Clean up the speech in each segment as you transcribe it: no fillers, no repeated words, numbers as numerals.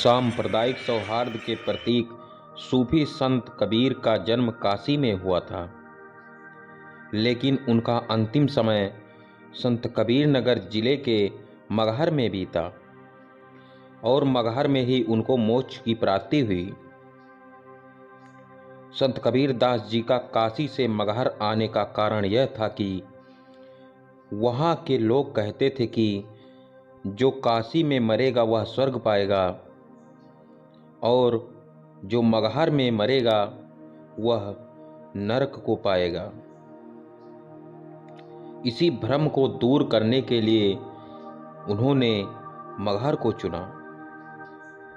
सांप्रदायिक सौहार्द के प्रतीक सूफी संत कबीर का जन्म काशी में हुआ था, लेकिन उनका अंतिम समय संत कबीर नगर जिले के मगहर में बीता और मगहर में ही उनको मोक्ष की प्राप्ति हुई। संत कबीर दास जी का काशी से मगहर आने का कारण यह था कि वहाँ के लोग कहते थे कि जो काशी में मरेगा वह स्वर्ग पाएगा और जो मगहर में मरेगा वह नरक को पाएगा। इसी भ्रम को दूर करने के लिए उन्होंने मगहर को चुना।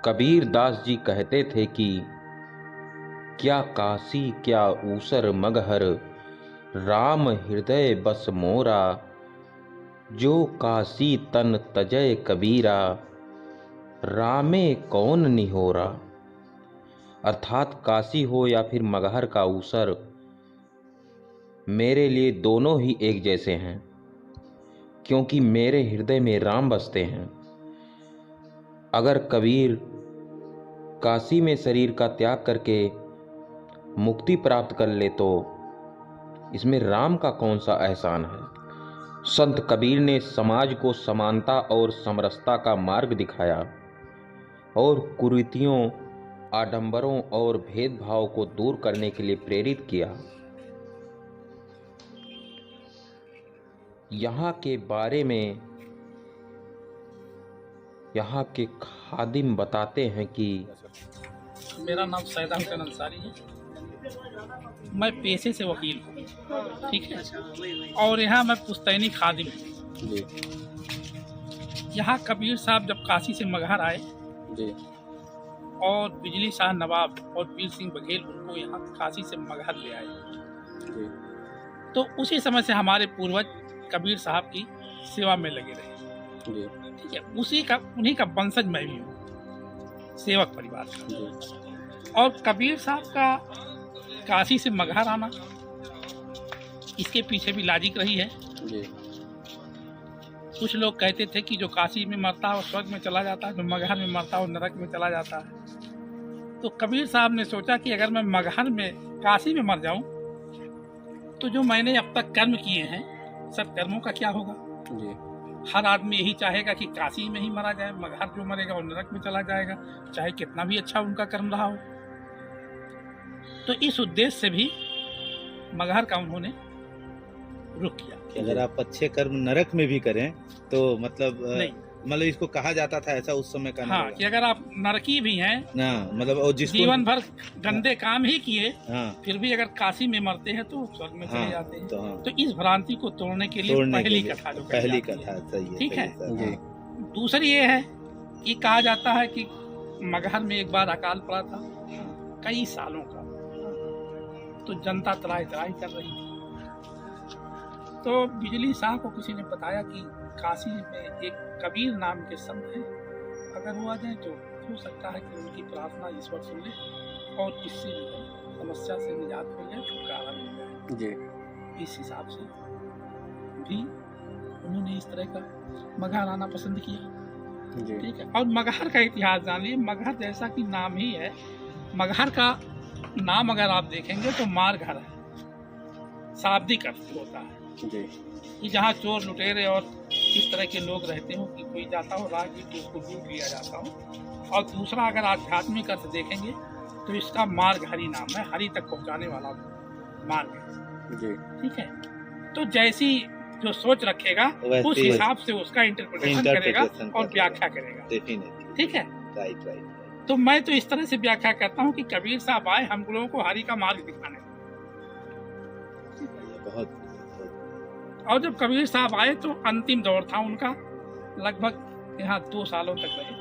कबीर दास जी कहते थे कि क्या काशी क्या ऊसर मगहर, राम हृदय बस मोरा, जो काशी तन तजय कबीरा, रामे कौन निहोरा। अर्थात काशी हो या फिर मगहर का ऊसर, मेरे लिए दोनों ही एक जैसे हैं, क्योंकि मेरे हृदय में राम बसते हैं। अगर कबीर काशी में शरीर का त्याग करके मुक्ति प्राप्त कर ले तो इसमें राम का कौन सा एहसान है। संत कबीर ने समाज को समानता और समरसता का मार्ग दिखाया और कुरीतियों, आडंबरों और भेदभाव को दूर करने के लिए प्रेरित किया। यहाँ के बारे में यहाँ के खादिम बताते हैं कि मेरा नाम सैयद हुसैन अंसारी है। मैं पेशे से वकील हूँ, ठीक है, और यहाँ मैं पुश्तैनी खादिम हूँ। यहाँ कबीर साहब जब काशी से मगहर आए जी और बिजली शाह नवाब और पीर सिंह बघेल उनको यहाँ काशी से मगहर ले आए जी तो उसी समय से हमारे पूर्वज कबीर साहब की सेवा में लगे रहे, जी ठीक है। उन्हीं का वंशज मैं भी हूँ, सेवक परिवार का। जी और कबीर साहब का काशी से मगहर आना, इसके पीछे भी लॉजिक रही है। जी कुछ लोग कहते थे कि जो काशी में मरता है वो स्वर्ग में चला जाता है, जो मगहर में मरता है वो नरक में चला जाता है। तो कबीर साहब ने सोचा कि अगर मैं मगहर में काशी में मर जाऊं तो जो मैंने अब तक कर्म किए हैं सब कर्मों का क्या होगा। जी हर आदमी यही चाहेगा कि काशी में ही मरा जाए, मगहर जो मरेगा वो नरक में चला जाएगा, चाहे कितना भी अच्छा उनका कर्म रहा हो। तो इस उद्देश्य से भी मगहर का उन्होंने रुख किया। अगर आप अच्छे कर्म नरक में भी करें तो मतलब इसको कहा जाता था ऐसा उस समय का। हाँ, कि अगर आप नरकी भी हैं ना मतलब और जिसको जीवन भर गंदे काम ही किए, हाँ फिर भी अगर काशी में मरते हैं तो स्वर्ग में चले हाँ, जाते हैं। तो इस भ्रांति को तोड़ने के लिए पहली कथा जो कही पहली जाती है। कथा सही है, ठीक है। सही है, दूसरी ये है कि कहा जाता है कि मगहर में एक बार अकाल पड़ा था कई सालों का, तो जनता त्राही त्राही कर रही थी। तो बिजली शाह को किसी ने बताया कि काशी में एक कबीर नाम के संत हैं, अगर वो आ जाए तो हो सकता है कि उनकी प्रार्थना ईश्वर सुन ले और इससे जो है समस्या से निजात मिल जाए, छुटकारा मिल जाए। जी इस हिसाब से भी उन्होंने इस तरह का मगहर आना पसंद किया, जी ठीक है। और मगहर का इतिहास जान लीजिए। मगहर जैसा कि नाम ही है, मगहर का नाम अगर आप देखेंगे तो मार घर है, शाब्दिक अर्थ होता है जी कि जहाँ चोर लुटेरे और इस तरह के लोग रहते हो कि कोई जाता हो राहगीर तो उसको लूट लिया जाता हो। और दूसरा अगर आध्यात्मिक अर्थ देखेंगे तो इसका मार्ग हरि नाम है, हरि तक पहुँचाने वाला मार्ग है, जी ठीक है। तो जैसी जो सोच रखेगा उस हिसाब से उसका इंटरप्रिटेशन करेगा और व्याख्या करेगा, ठीक है। राइट। तो मैं तो इस तरह से व्याख्या करता हूँ कि कबीर साहब आए हम लोगों को हरि का मार्ग दिखाने। बहुत और जब कबीर साहब आए तो अंतिम दौर था उनका, लगभग यहाँ 2 सालों तक रहे,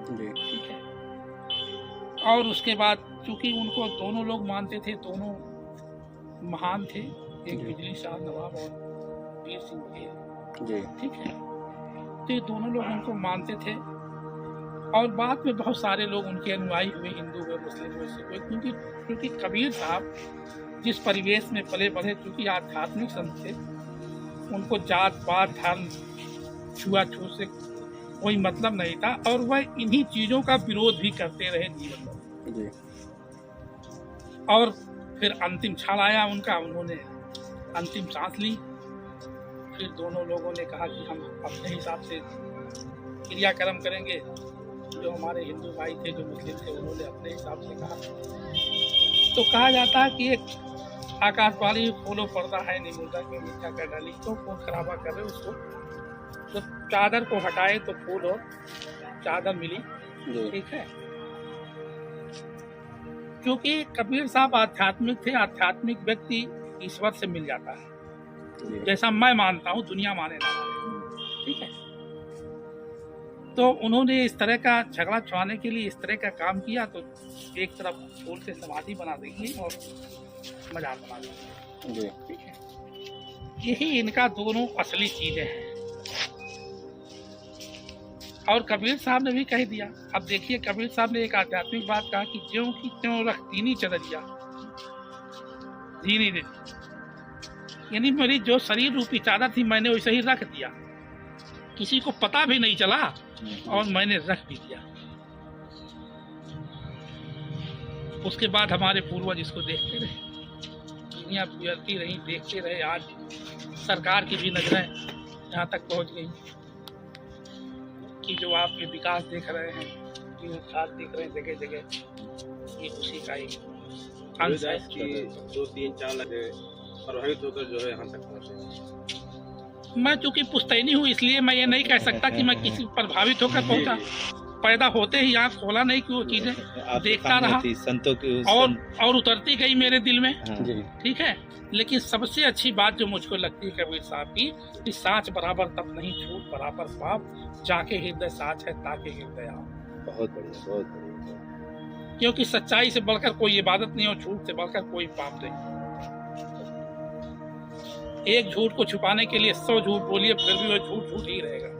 जी ठीक है। और उसके बाद चूंकि उनको दोनों लोग मानते थे, दोनों महान थे, एक बिजली शाह नवाब और पीर सिंह बघेल, जी ठीक है। तो ये दोनों लोग उनको मानते थे और बाद में बहुत सारे लोग उनके अनुयायी हुए, हिंदू हुए, मुस्लिम हुए, सिख हुए, क्योंकि कबीर साहब जिस परिवेश में पले बढ़े, चूँकि आध्यात्मिक संत थे, उनको जात पात धर्म छुआछूत से कोई मतलब नहीं था, और वह इन्हीं चीज़ों का विरोध भी करते रहे जीवन भर। जी। और फिर अंतिम क्षण आया उनका, उन्होंने अंतिम सांस ली। फिर दोनों लोगों ने कहा कि हम अपने हिसाब से क्रियाक्रम करेंगे। जो हमारे हिंदू भाई थे, जो मुस्लिम थे, उन्होंने अपने हिसाब से कहा। तो कहा जाता है कि एक आकाशवाणी खोलो पर्दा है नहीं मुर्दा के मीठा कर डाली, तो खून खराबा कर रहे उसको। तो चादर को हटाए तो फूल और चादर मिली। ठीक है, क्योंकि कबीर साहब आध्यात्मिक थे। आध्यात्मिक व्यक्ति ईश्वर से मिल जाता है, जैसा मैं मानता हूँ, दुनिया माने ना माने। ठीक है, तो उन्होंने इस तरह का झगड़ा छुड़ाने के लिए इस तरह का काम किया। तो एक तरफ फूल से समाधि बना देंगे और मजार बना देंगे। ठीक है, यही इनका दोनों असली चीजें हैं। और कबीर साहब ने भी कह दिया। अब देखिए, कबीर साहब ने एक आध्यात्मिक बात कहा कि ज्यों की त्यों रख दीनी चदरिया दीनी दे, यानी मेरी जो शरीर रूपी चादर थी मैंने वैसे ही रख दिया, किसी को पता भी नहीं चला और मैंने रख भी दिया। उसके बाद हमारे पूर्वज इसको देखते रहे, दुनिया गुजरती रही, देखते रहे। आज सरकार की भी नजरें यहाँ तक पहुँच गई कि जो आपके विकास देख रहे हैं, जो खाद देख रहे हैं जगह जगह, ये उसी का एक अंश है। 2-3-4 लगे प्रभावित होकर जो है यहाँ तक पहुँचे। मैं चूंकि पुश्तैनी हूँ, इसलिए मैं ये नहीं कह सकता कि मैं किसी प्रभावित होकर पहुंचा। पैदा होते ही आँख खोला नहीं कि वो चीजें देखता रहा, संतों की और उतरती गई मेरे दिल में। जी। ठीक है, लेकिन सबसे अच्छी बात जो मुझको लगती है कबीर साहब की, कि साच बराबर तब नहीं, झूठ बराबर पाप, जाके हृदय साच है ताके हृदय आप। बहुत बढ़िया, बहुत बढ़िया। क्योंकि सच्चाई से बढ़कर कोई इबादत नहीं और झूठ से बढ़कर कोई पाप नहीं। एक झूठ को छुपाने के लिए 100 झूठ बोलिए, फिर भी वो झूठ झूठ ही रहेगा।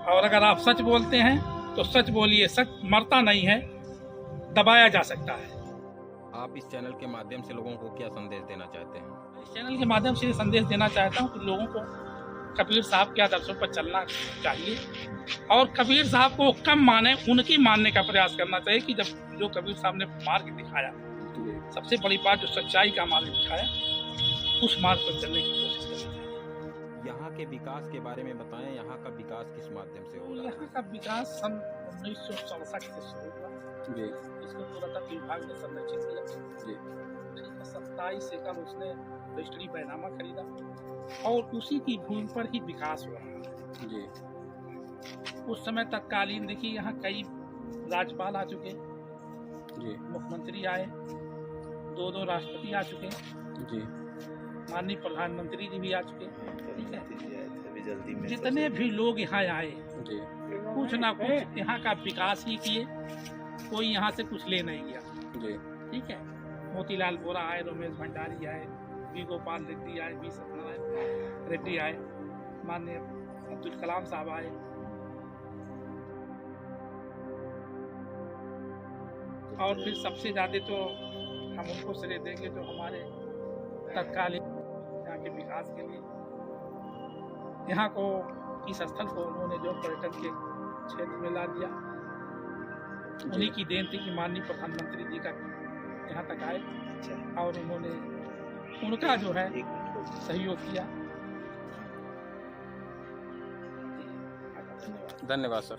और अगर आप सच बोलते हैं तो सच बोलिए, सच मरता नहीं है, दबाया जा सकता है। आप इस चैनल के माध्यम से लोगों को क्या संदेश देना चाहते हैं? इस चैनल के माध्यम से संदेश देना चाहता हूँ कि लोगों को कबीर साहब के आदर्शों पर चलना चाहिए, और कबीर साहब को कम माने, उनकी मानने का प्रयास करना चाहिए। कि जब जो कबीर साहब ने मार्ग दिखाया, सबसे बड़ी बात जो सच्चाई का मार्ग दिखाया, उस मार्ग पर चलने की कोशिश करें। यहाँ के विकास के बारे में बताएं, यहाँ का विकास किस माध्यम से हो रहा है? यहाँ का विकास सन 1967 से शुरू हुआ। जी। इसको पुरातत्व विभाग ने संरक्षित किया। जी। 27 एकड़ उसने रजिस्ट्री बैनामा खरीदा, और उसी की भूमि पर ही विकास हो रहा है। जी। उस समय तत्कालीन देखिए, यहाँ कई राज्यपाल आ चुके, जी। मुख्यमंत्री आए, 2 राष्ट्रपति आ चुके, जी। माननीय प्रधानमंत्री जी भी आ चुके। ठीक है, अभी जल्दी में जितने भी लोग यहाँ आए, जी। कुछ ना कुछ यहाँ का विकास ही किए, कोई यहाँ से कुछ ले नहीं गया। जी। ठीक है, मोतीलाल वोरा आए, रमेश भंडारी आए, वी गोपाल रेड्डी आए, वी सत्यनारायण रेड्डी आए, माननीय अब्दुल कलाम साहब आए। और फिर सबसे ज्यादा तो हम उनको श्रेय देंगे जो हमारे तत्कालीन यहाँ के विकास के लिए, यहाँ को इस स्थल को उन्होंने जो पर्यटन के क्षेत्र में ला दिया, उन्हीं की देन थी कि माननीय प्रधानमंत्री जी का यहाँ तक आए, और उन्होंने उनका जो है सहयोग किया। धन्यवाद सर।